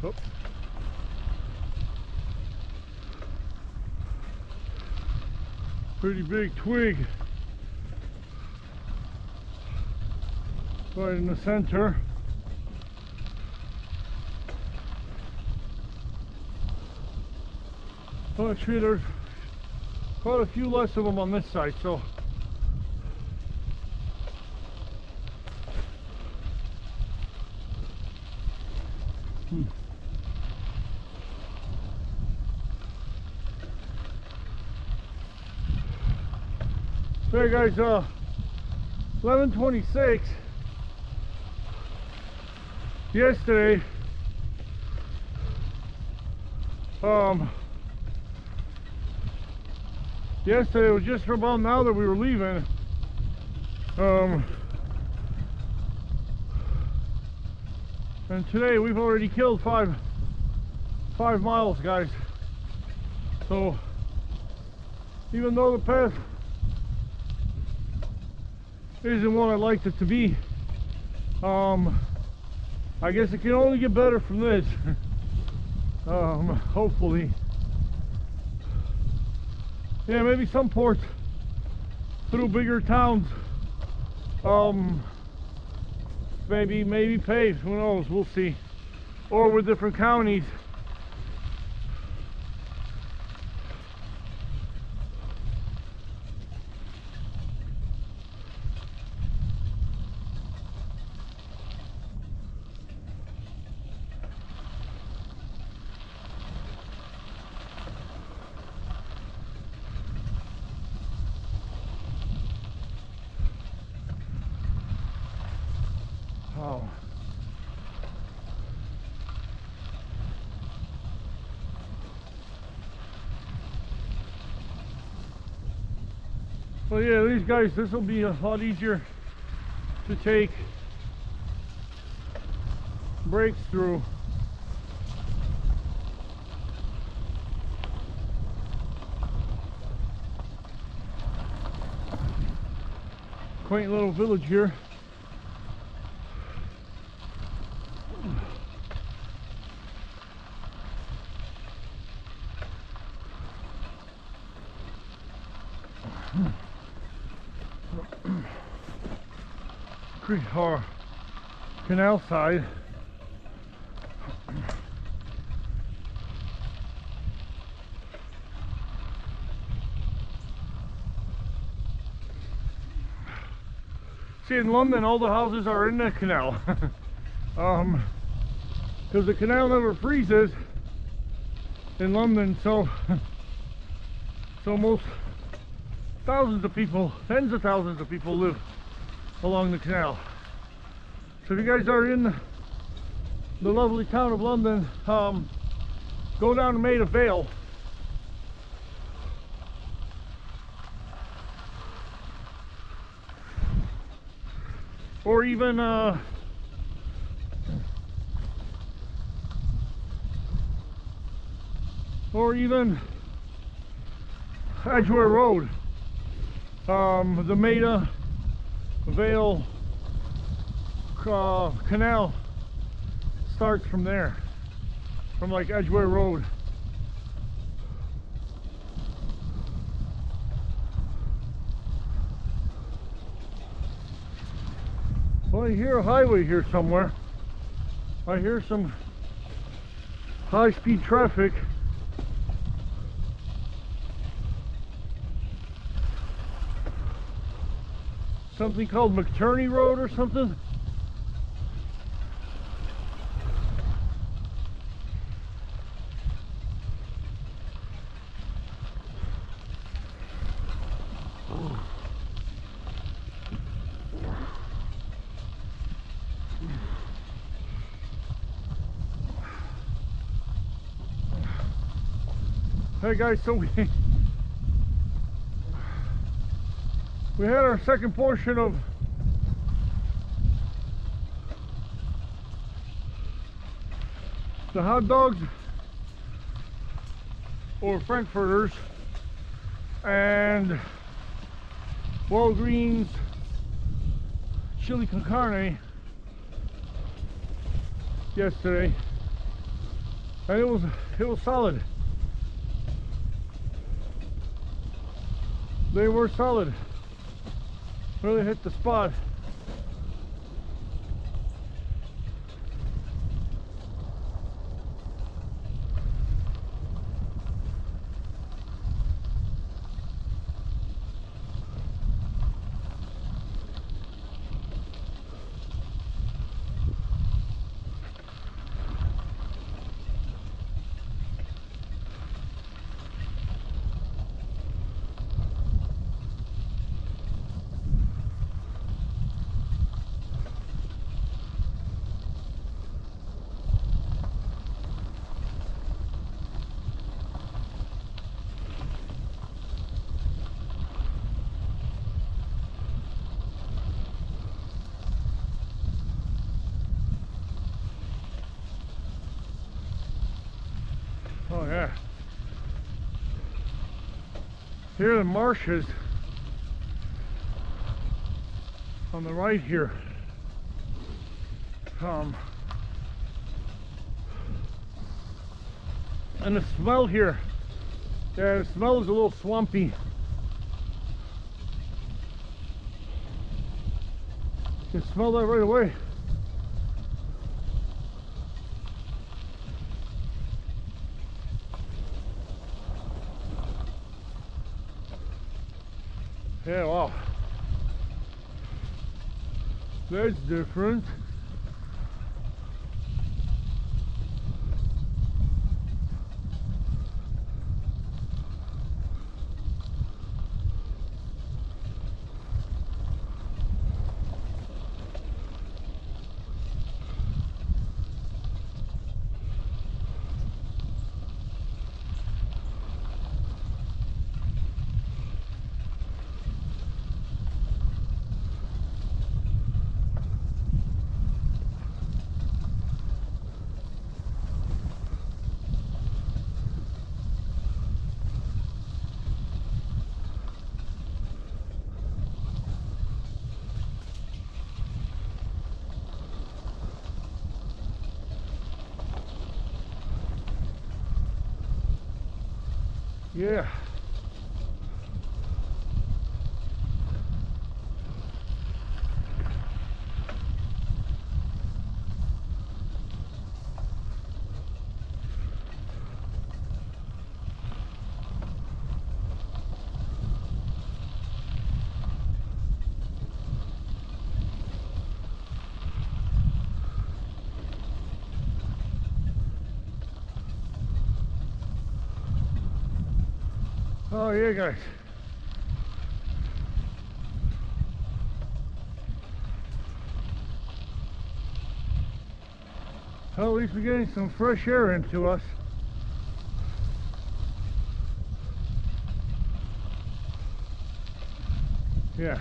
Oh. Pretty big twig right in the center. Well, actually, there's quite a few less of them on this side, so Hey guys, 11:26 yesterday. Yesterday was just about now that we were leaving. And today we've already killed five miles, guys. So even though the path isn't what I liked it to be, I guess it can only get better from this. Hopefully. Yeah, maybe some ports through bigger towns, maybe paved, who knows, we'll see. Or with different counties. Oh. Well, yeah, these guys, this will be a lot easier to take breaks through. Quaint little village here. Or canal side. See, in London all the houses are in the canal. Because the canal never freezes in London, so most thousands of people, tens of thousands of people live along the canal. So if you guys are in the lovely town of London, go down to Maida Vale. Or even Edgware Road. The Maida Vale Canal starts from there, from like Edgware Road. Well, I hear a highway here somewhere. I hear some high-speed traffic. Something called McTurney Road or something. Hey guys, so we had our second portion of the hot dogs, or frankfurters, and Walgreens chili con carne yesterday. and it was solid. They were solid. Really hit the spot. Oh yeah. Here are the marshes on the right here. And the smell here, yeah, the smell is a little swampy. You can smell that right away. Yeah, wow. That's different. Yeah. Oh yeah, guys. Well, at least we're getting some fresh air into us. Yeah.